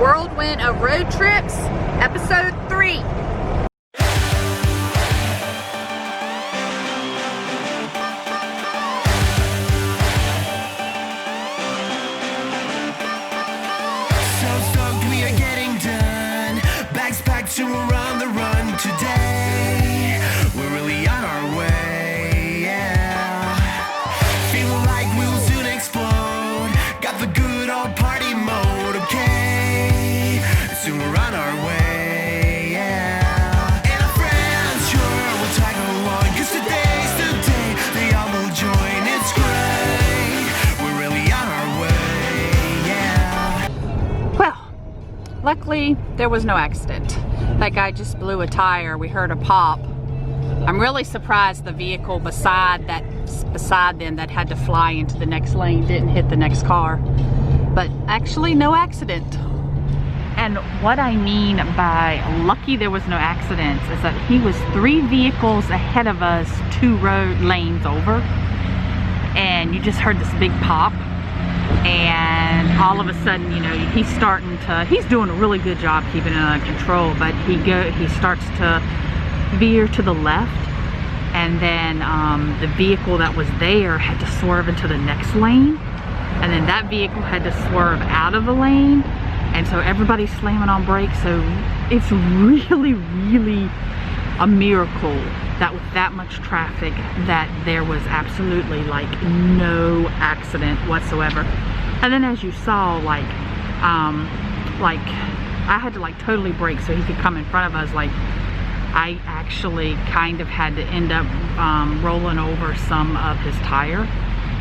Whirlwind of Roadtrips, episode 3. So stoked we are getting done. Bags packed and we're on the run today. We're really on our way, yeah. Feeling like we'll soon explode. Got the good old party mode, okay. Soon we're on our way, yeah. And our friends sure will tag along, 'cause today's the day they all will join. It's great. We're really on our way, yeah. Well, luckily there was no accident. That guy just blew a tire. We heard a pop. I'm really surprised the vehicle beside them that had to fly into the next lane didn't hit the next car. But actually no accident. And what I mean by lucky there was no accidents is that he was 3 vehicles ahead of us, 2 road lanes over. And you just heard this big pop. And all of a sudden, you know, he's doing a really good job keeping it under control, but he starts to veer to the left, and then the vehicle that was there had to swerve into the next lane, and then that vehicle had to swerve out of the lane, and so everybody's slamming on brakes. So it's really, really a miracle that with that much traffic that there was absolutely like no accident whatsoever. And then as you saw, like I had to like totally brake so he could come in front of us. Like I actually kind of had to end up rolling over some of his tire.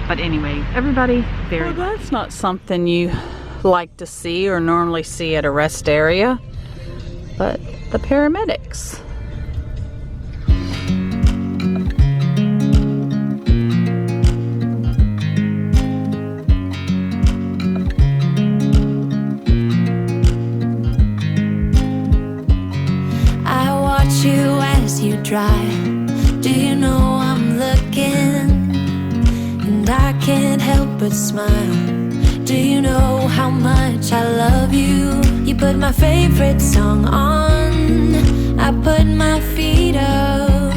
But anyway, everybody well, that's not something you like to see or normally see at a rest area, but the paramedics. You as you drive, do you know I'm looking, and I can't help but smile. Do you know how much I love you? You put my favorite song on, I put my feet up,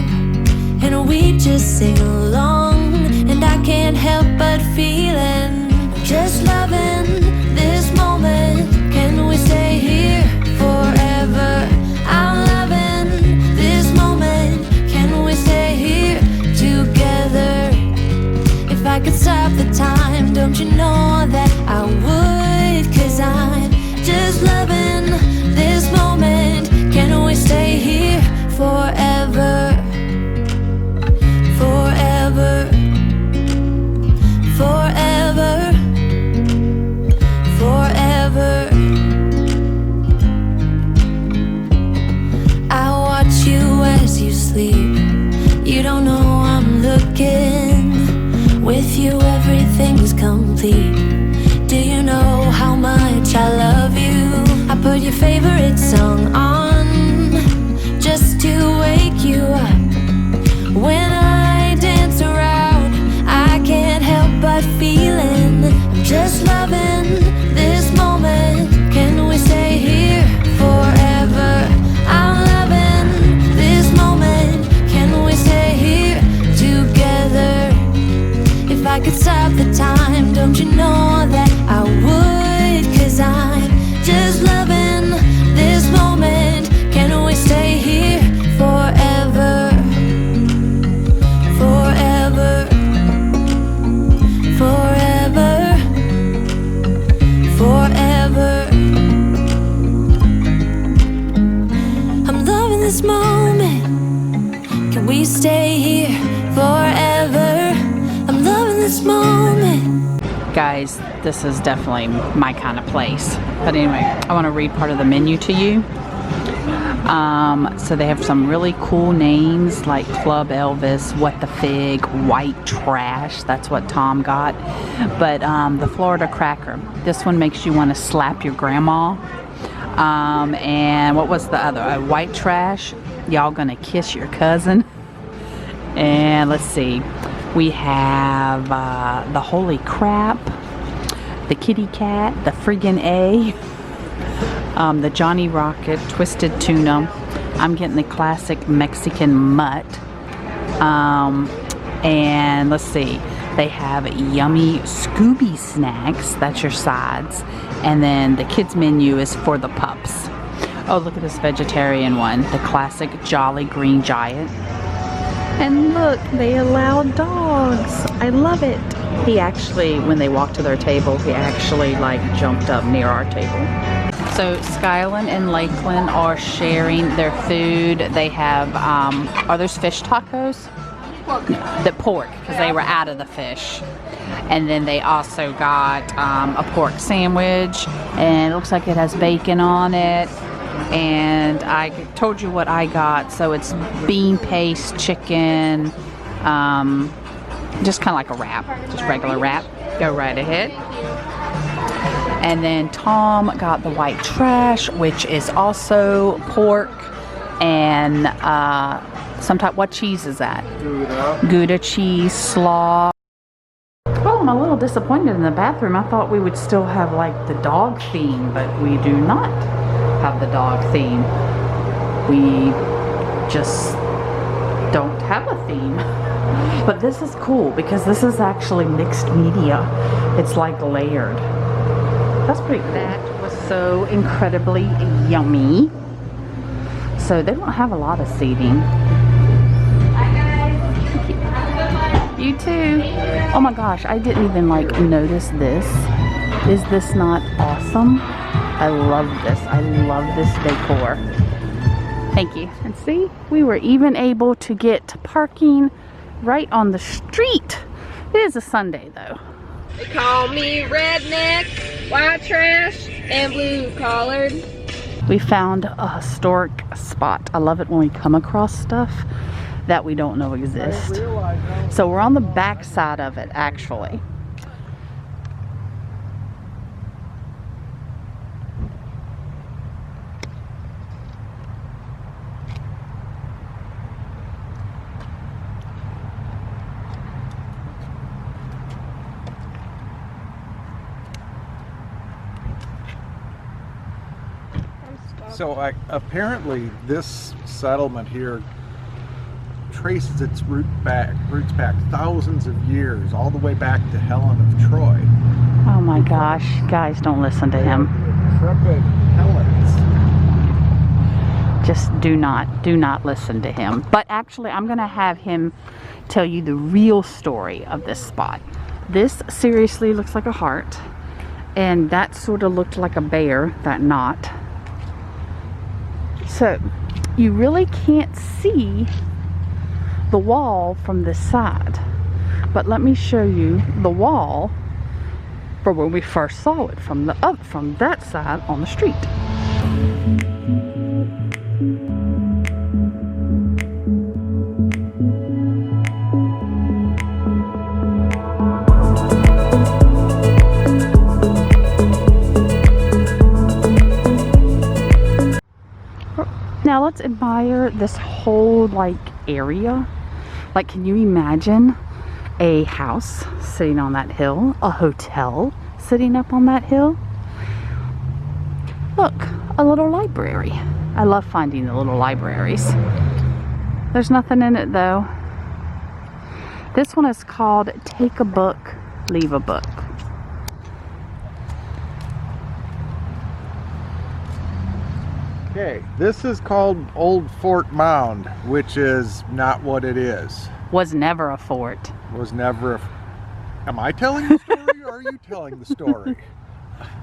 and we just sing along, and I can't help but feeling, just loving this moment. Can we stay here forever? I'm loving this moment. Can we stay here together? If I could stop the time, don't you know that I would? 'Cause I'm just loving this moment. Can we stay here forever? Forever. Forever. Forever. I watch you as you sleep. You don't know I'm looking. With you everything's complete. Do you know how much I love you? I put your favorite song on just to wake you up. When I dance around, I can't help but feeling, I'm just loving this moment. Can we stay here forever? I'm loving this moment. Can we stay here together? If I could stop the time, don't you know that I would? 'Cause I'm just loving this moment. Can we stay here forever? Forever. Forever. Forever. I'm loving this moment. Can we stay here forever? I'm loving this moment. Guys, this is definitely my kind of place. But anyway, I want to read part of the menu to you. So they have some really cool names like Club Elvis, What the Fig, White Trash. That's what Tom got. But the Florida Cracker. This one makes you want to slap your grandma. And what was the other? White Trash. Y'all gonna kiss your cousin. And let's see. We have the Holy Crap, the Kitty Cat, the Friggin' A. The Johnny Rocket Twisted Tuna. I'm getting the classic Mexican mutt. And let's see, they have yummy Scooby snacks. That's your sides. And then the kids menu is for the pups. Oh, look at this vegetarian one, the classic Jolly Green Giant. And look, they allow dogs. I love it. He actually, when they walked to their table, he actually like jumped up near our table. So Skyland and Lakeland are sharing their food. They have, are those fish tacos? Pork. The pork, because they were out of the fish. And then they also got a pork sandwich, and it looks like it has bacon on it. And I told you what I got, so it's bean paste chicken, just kind of like a wrap, just regular wrap. Go right ahead. And then Tom got the white trash, which is also pork and some type. What cheese is that? Gouda cheese, slaw. Well, I'm a little disappointed in the bathroom. I thought we would still have like the dog theme, but we do not have the dog theme. We just don't have a theme. But this is cool because this is actually mixed media. It's like layered. That's pretty cool. That was so incredibly yummy. So they don't have a lot of seating. Hi guys. You too. Oh my gosh, I didn't even like notice this. Is this not awesome? I love this. I love this decor. Thank you. And see, we were even able to get parking right on the street. It is a Sunday though. They call me redneck, white trash, and blue collared. We found a historic spot. I love it when we come across stuff that we don't know exist. So we're on the back side of it actually. So apparently this settlement here traces its roots back thousands of years, all the way back to Helen of Troy. Oh my gosh, guys, don't listen to him. Intrepid Helens. Just do not listen to him. But actually, I'm gonna have him tell you the real story of this spot. This seriously looks like a heart, and that sort of looked like a bear, that knot. So you really can't see the wall from this side, but let me show you the wall for when we first saw it from that side on the street. Now let's admire this whole like area. Like, can you imagine a house sitting on that hill, a hotel sitting up on that hill? Look, a little library. I love finding the little libraries. There's nothing in it though. This one is called Take a Book, Leave a Book. Okay, this is called Old Fort Mound, which is not what it is. Was never a fort. Was never a... Am I telling the story or are you telling the story?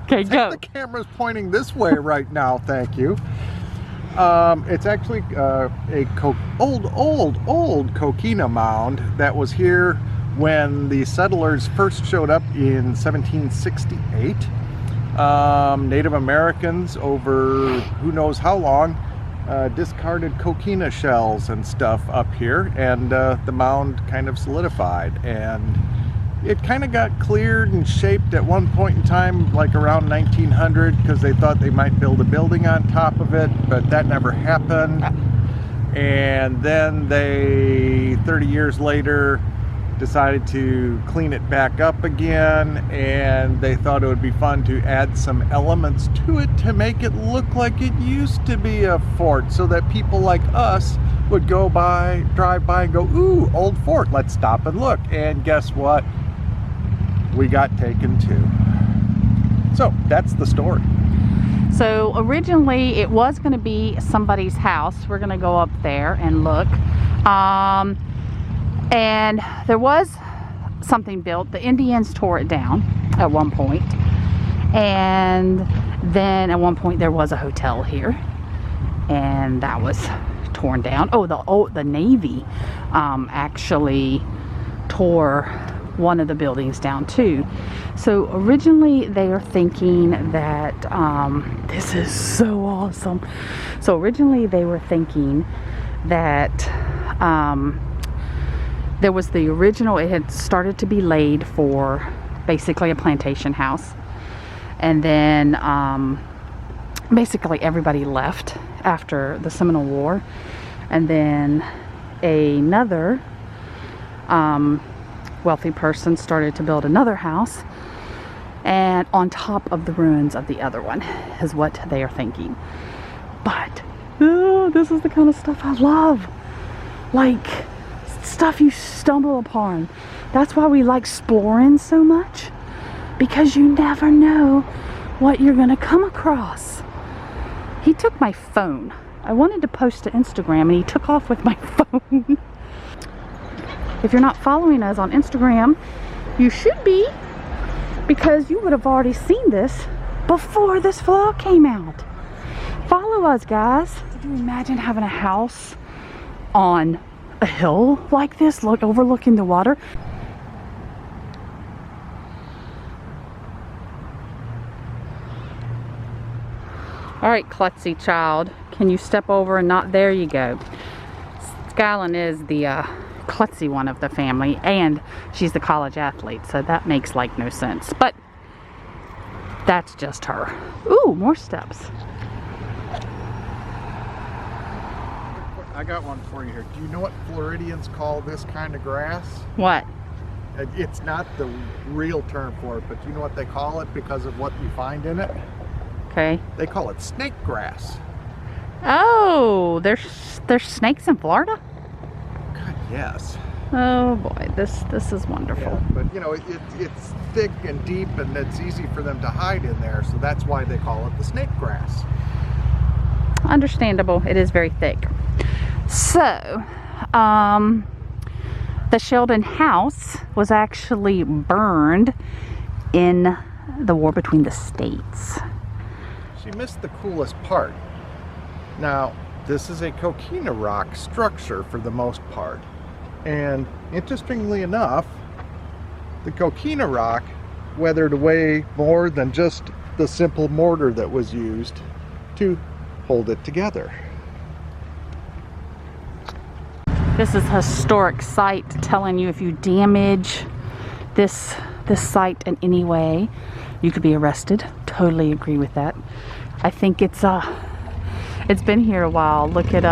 Okay, go. The camera's pointing this way right now, thank you. It's actually old coquina mound that was here when the settlers first showed up in 1768. Native Americans over who knows how long discarded coquina shells and stuff up here, and the mound kind of solidified, and it kind of got cleared and shaped at one point in time, like around 1900, because they thought they might build a building on top of it, but that never happened. And then they 30 years later decided to clean it back up again, and they thought it would be fun to add some elements to it to make it look like it used to be a fort, so that people like us would go by, drive by and go, ooh, old fort, let's stop and look. And guess what? We got taken too. So that's the story. So originally it was going to be somebody's house. We're going to go up there and look. And there was something built. The Indians tore it down at one point. And then at one point there was a hotel here. And that was torn down. The Navy actually tore one of the buildings down too. So originally they are thinking that this is so awesome. So originally they were thinking that there was the original, it had started to be laid for basically a plantation house, and then basically everybody left after the Seminole War, and then another wealthy person started to build another house, and on top of the ruins of the other one is what they are thinking. But this is the kind of stuff I love, like stuff you stumble upon. That's why we like exploring so much, because you never know what you're gonna come across. He took my phone. I wanted to post to Instagram and he took off with my phone. If you're not following us on Instagram, you should be, because you would have already seen this before this vlog came out. Follow us, guys. Could you imagine having a house on a hill like this, overlooking the water? All right, klutzy child, can you step over and not? There you go. Skylin is the klutzy one of the family, and she's the college athlete, so that makes like no sense, but that's just her. Ooh, more steps. I got one for you here. Do you know what Floridians call this kind of grass? What? It's not the real term for it, but do you know what they call it because of what you find in it? Okay. They call it snake grass. Oh, there's snakes in Florida? God, yes. Oh boy, this is wonderful. Yeah, but you know, it's thick and deep, and it's easy for them to hide in there, so that's why they call it the snake grass. Understandable. It is very thick. So, the Sheldon house was actually burned in the war between the states. She missed the coolest part. Now, this is a coquina rock structure for the most part. And interestingly enough, the coquina rock weathered away more than just the simple mortar that was used to hold it together. This is a historic site, telling you if you damage this site in any way, you could be arrested. Totally agree with that. I think it's been here a while. Look at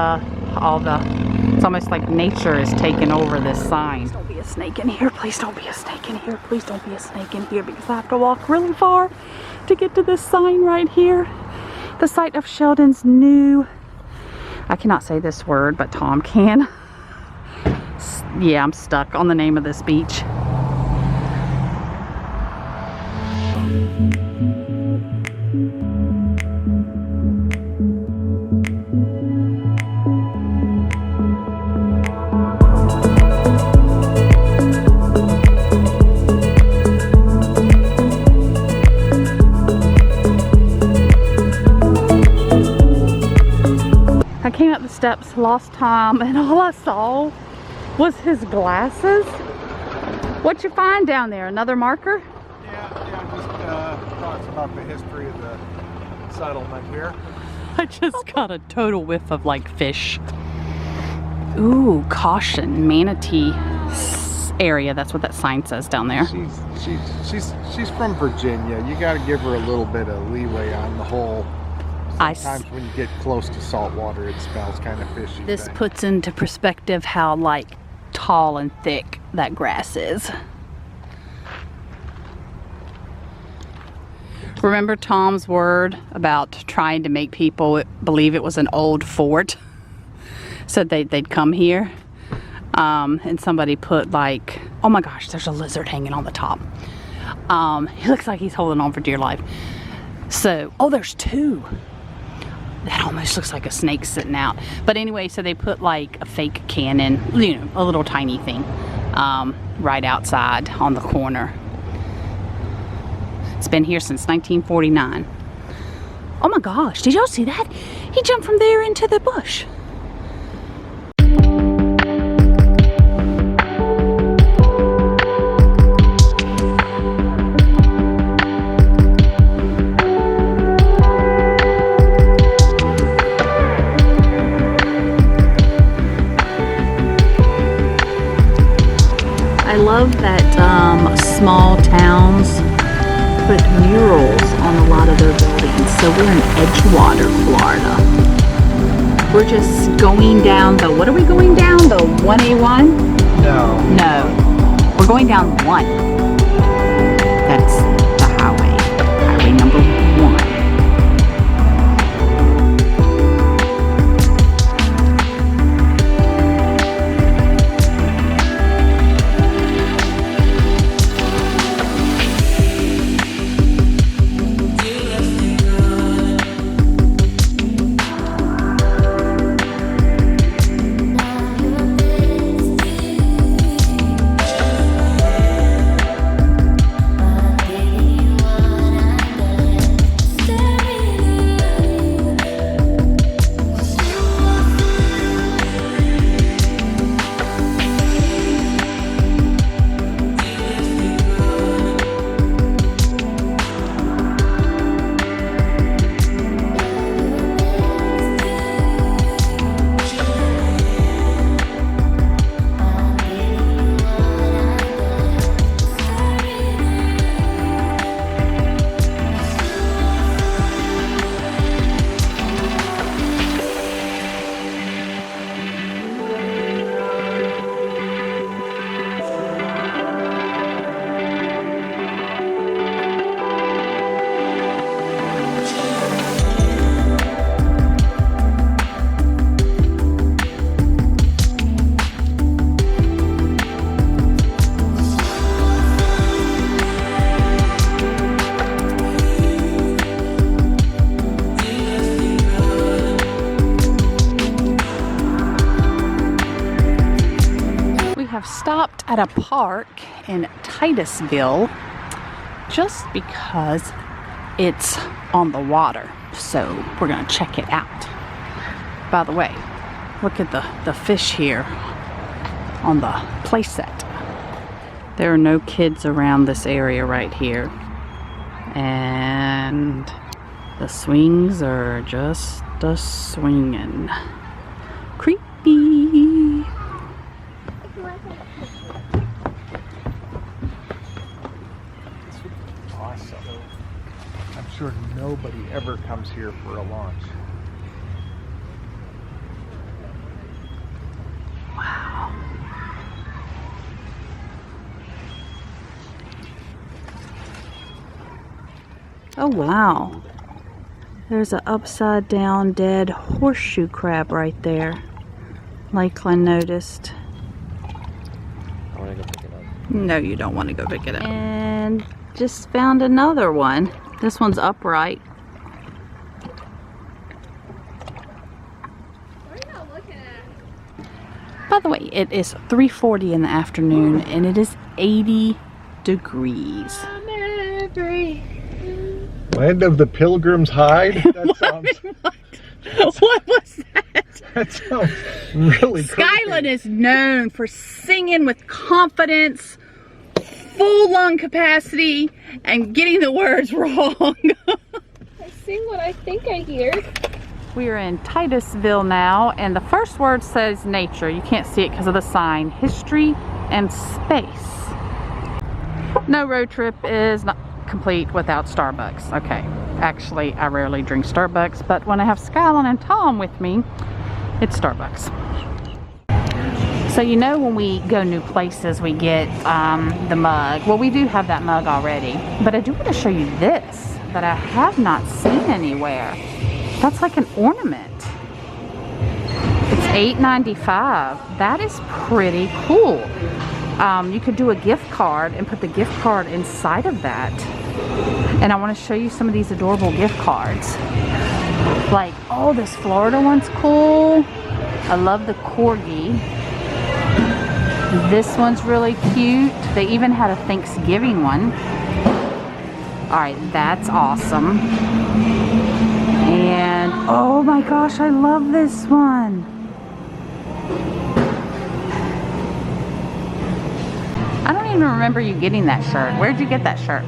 it's almost like nature is taking over this sign. Please don't be a snake in here. Please don't be a snake in here. Please don't be a snake in here, because I have to walk really far to get to this sign right here. The site of Sheldon's new, I cannot say this word, but Tom can. Yeah, I'm stuck on the name of this beach. I came up the steps, lost Tom, and all I saw was his glasses. What you find down there? Another marker? Yeah, just talks about the history of the settlement here. I just got a total whiff of like fish. Ooh, caution, manatee area. That's what that sign says down there. She's from Virginia. You got to give her a little bit of leeway on the whole. Sometimes when you get close to salt water, it smells kind of fishy. This puts into perspective how like tall and thick that grass is. Remember Tom's word about trying to make people believe it was an old fort? So they'd come here. And somebody put like, oh my gosh, there's a lizard hanging on the top. He looks like he's holding on for dear life. So, oh, there's two. That almost looks like a snake sitting out. But anyway, so they put like a fake cannon, you know, a little tiny thing, right outside on the corner. It's been here since 1949. Oh my gosh, did y'all see that? He jumped from there into the bush. I love that small towns put murals on a lot of their buildings. So we're in Edgewater, Florida. We're just going down the, what are we going down? The 1A1? No. We're going down 1. That's the highway. Highway number 1. Stopped at a park in Titusville just because it's on the water, so we're gonna check it out. By the way, look at the fish here on the playset. There are no kids around this area right here, and the swings are just a swinging. Creepy. I'm sure nobody ever comes here for a launch. Wow. Oh wow. There's an upside down dead horseshoe crab right there. Lakeland noticed. I want to go pick it up. No, you don't want to go pick it up. And just found another one. This one's upright. What are y'all looking at? By the way, it is 3:40 in the afternoon and it is 80 degrees. I'm every... Land of the Pilgrim's Hide? That sounds... What was that? That sounds really Skyland creepy. is known for singing with confidence, full lung capacity, and getting the words wrong. I sing what I think I hear. We are in Titusville now, and the first word says nature. You can't see it because of the sign. History and space. No road trip is not complete without Starbucks. Okay, actually, I rarely drink Starbucks, but when I have Skyland and Tom with me, it's Starbucks. So you know when we go new places we get the mug. Well, we do have that mug already. But I do want to show you this that I have not seen anywhere. That's like an ornament. It's $8.95. That is pretty cool. You could do a gift card and put the gift card inside of that. And I want to show you some of these adorable gift cards. Like, oh, this Florida one's cool. I love the corgi. This one's really cute. They even had a Thanksgiving one. Alright, that's awesome. And, oh my gosh, I love this one. I don't even remember you getting that shirt. Where'd you get that shirt?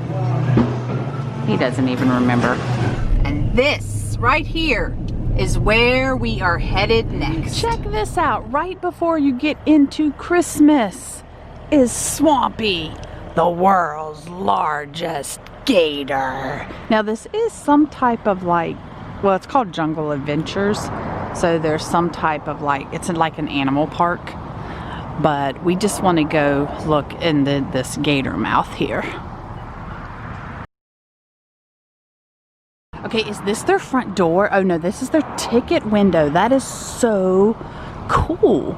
He doesn't even remember. And this right here is where we are headed next. Check this out. Right before you get into Christmas is Swampy, the world's largest gator. Now this is some type of like, well, it's called Jungle Adventures. So there's some type of like, it's like an animal park. But we just want to go look in this gator mouth here. Okay, is this their front door? Oh no, this is their ticket window. That is so cool.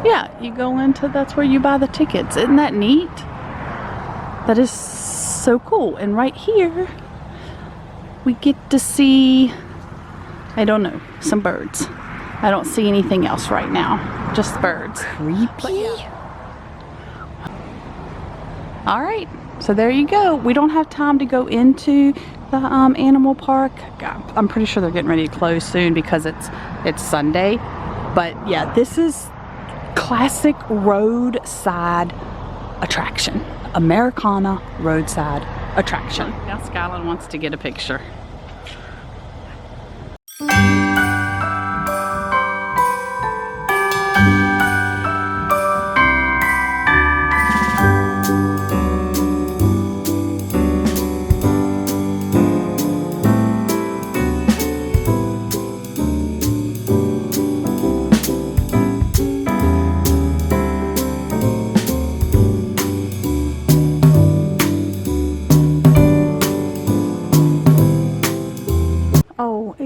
Yeah, you go into, that's where you buy the tickets. Isn't that neat? That is so cool. And right here, we get to see, I don't know, some birds. I don't see anything else right now. Just birds. Creepy. All right. So there you go. We don't have time to go into the animal park. I'm pretty sure they're getting ready to close soon because it's Sunday. But yeah, this is classic roadside attraction. Americana roadside attraction. Now Skyline wants to get a picture.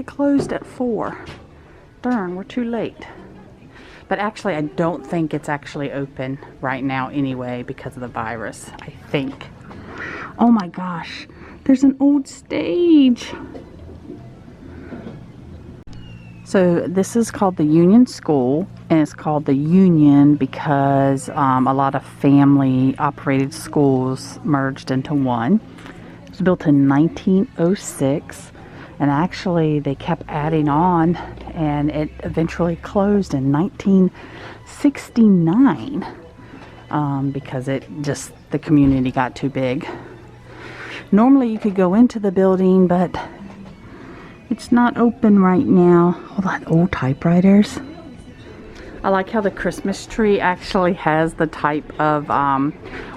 Closed at 4. Darn, we're too late. But actually, I don't think it's actually open right now anyway because of the virus, I think. Oh my gosh, there's an old stage. So this is called the Union School, and it's called the Union because a lot of family operated schools merged into one. It was built in 1906. And actually they kept adding on, and it eventually closed in 1969 because the community got too big. Normally you could go into the building, but it's not open right now. All that old typewriters. I like how the Christmas tree actually has the type of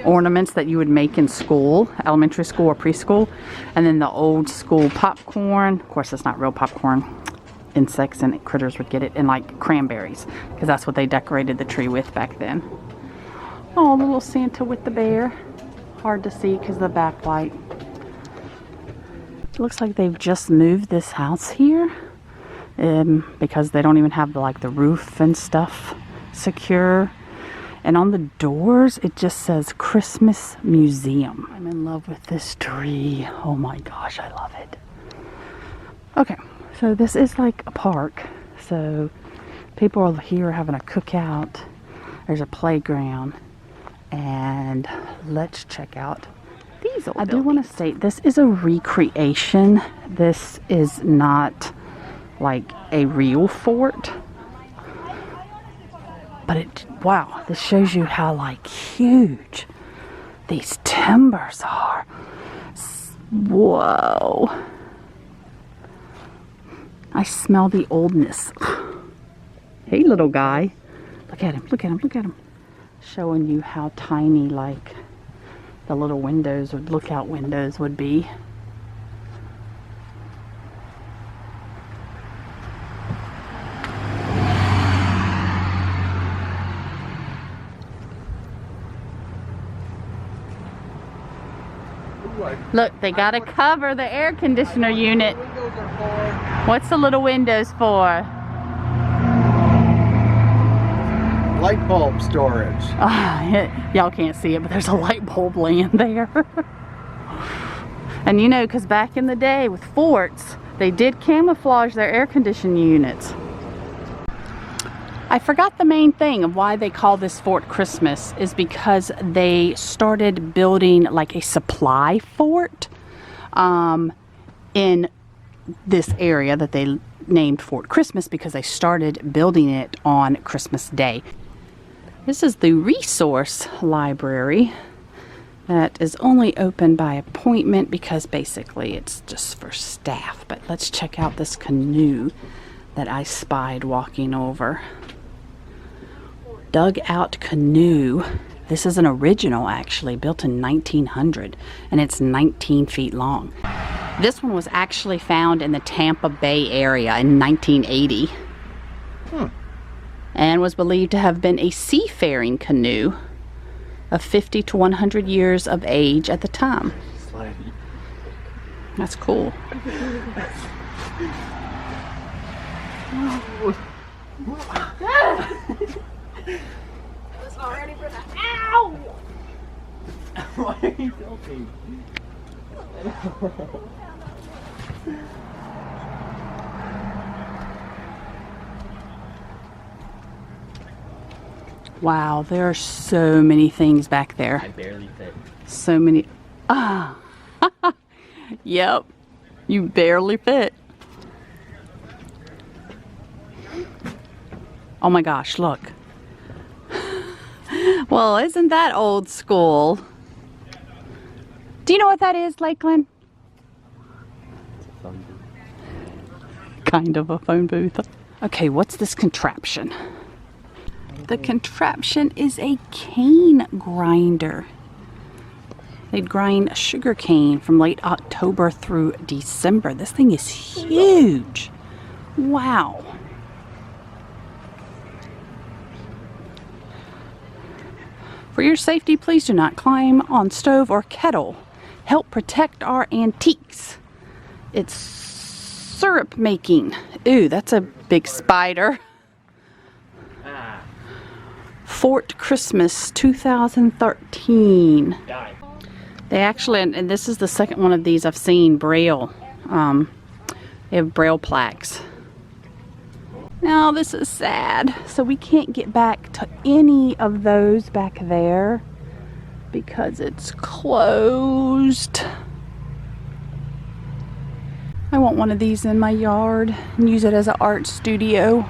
ornaments that you would make in school, elementary school or preschool. And then the old school popcorn. Of course, it's not real popcorn. Insects and critters would get it. And like cranberries, because that's what they decorated the tree with back then. Oh, little Santa with the bear. Hard to see because of the backlight. It looks like they've just moved this house here. Because they don't even have the roof and stuff secure. And on the doors it just says Christmas Museum. I'm in love with this tree. Oh my gosh, I love it. Okay, so this is like a park. So people are here having a cookout. There's a playground. And let's check out these old buildings. I do want to state this is a recreation. This is not like a real fort, but wow, this shows you how like huge these timbers are. Whoa, I smell the oldness. Hey little guy, look at him, look at him, look at him. Showing you how tiny like the little windows or lookout windows would be. Look, they gotta cover the air conditioner unit. What's the little windows for? Light bulb storage. Y'all can't see it, but there's a light bulb laying there. And you know, because back in the day with forts, they did camouflage their air conditioning units. I forgot the main thing of why they call this Fort Christmas is because they started building like a supply fort in this area that they named Fort Christmas because they started building it on Christmas Day. This is the resource library that is only open by appointment because basically it's just for staff. But let's check out this canoe that I spied walking over. Dug out canoe. This is an original actually, built in 1900, and it's 19 feet long. This one was actually found in the Tampa Bay area in 1980. And was believed to have been a seafaring canoe of 50 to 100 years of age at the time. That's cool. Not ready for that. Ow! Why are you helping? Wow, there are so many things back there. I barely fit. So many. Ah. Yep. You barely fit. Oh my gosh, look. Well, isn't that old school? Do you know what that is, Lakeland? Kind of a phone booth. Okay, what's this contraption? The contraption is a cane grinder. They'd grind sugar cane from late October through December. This thing is huge. Wow. For your safety, please do not climb on stove or kettle. Help protect our antiques. It's syrup making. Ooh, that's a big spider. Fort Christmas 2013. They actually, and this is the second one of these I've seen, Braille. They have Braille plaques. Now this is sad. So we can't get back to any of those back there because it's closed. I want one of these in my yard and use it as an art studio.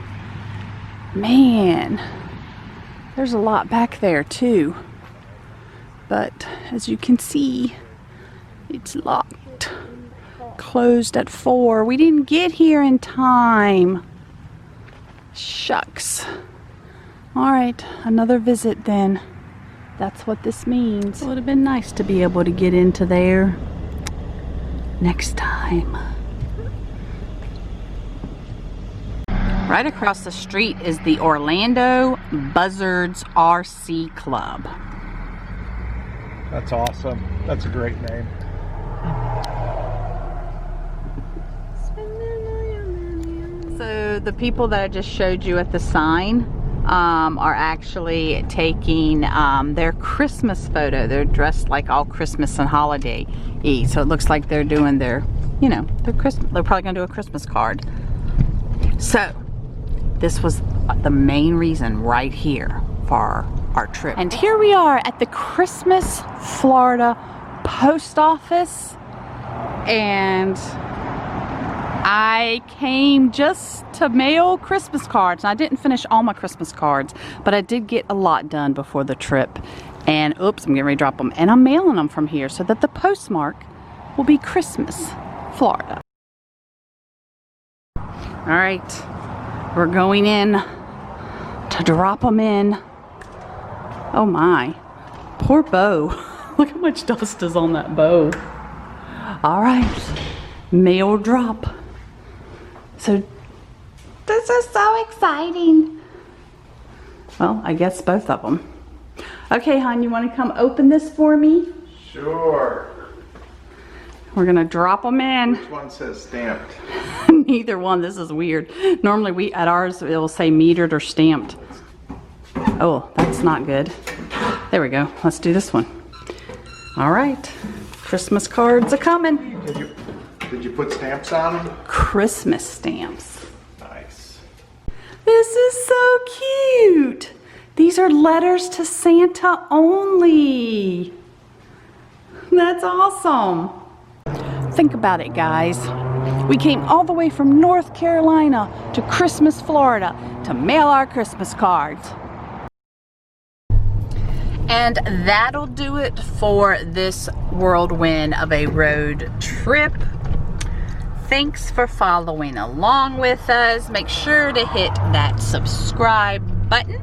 Man, there's a lot back there too. But as you can see, it's locked. Closed at 4. We didn't get here in time. Shucks. Alright, another visit then. That's what this means. It would have been nice to be able to get into there next time. Right across the street is the Orlando Buzzards RC Club. That's awesome. That's a great name. So the people that I just showed you at the sign are actually taking their Christmas photo. They're dressed like all Christmas and holiday-y. So it looks like they're doing their, you know, their Christmas. They're probably gonna do a Christmas card. So this was the main reason right here for our trip. And here we are at the Christmas Florida Post Office, and I came just to mail Christmas cards. I didn't finish all my Christmas cards, but I did get a lot done before the trip. And oops, I'm getting ready to drop them. And I'm mailing them from here so that the postmark will be Christmas, Florida. All right, we're going in to drop them in. Oh my, poor bow. Look how much dust is on that bow. All right, mail drop. So this is so exciting. Well, I guess both of them. Okay, hon, you want to come open this for me? Sure. We're gonna drop them in. Which one says stamped? Neither one. This is weird. Normally we at ours it'll say metered or stamped. Oh, that's not good. There we go. Let's do this one. All right. Christmas cards are coming. Did you put stamps on them? Christmas stamps. Nice. This is so cute. These are letters to Santa only. That's awesome. Think about it, guys. We came all the way from North Carolina to Christmas, Florida to mail our Christmas cards. And that'll do it for this whirlwind of a road trip. Thanks for following along with us. Make sure to hit that subscribe button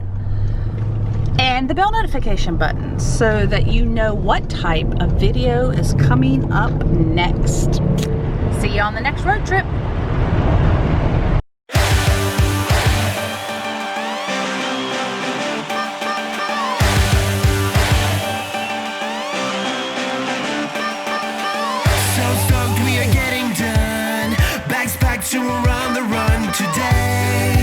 and the bell notification button so that you know what type of video is coming up next. See you on the next road trip. So stoked we are getting done. Bags packed, so we're on the run today.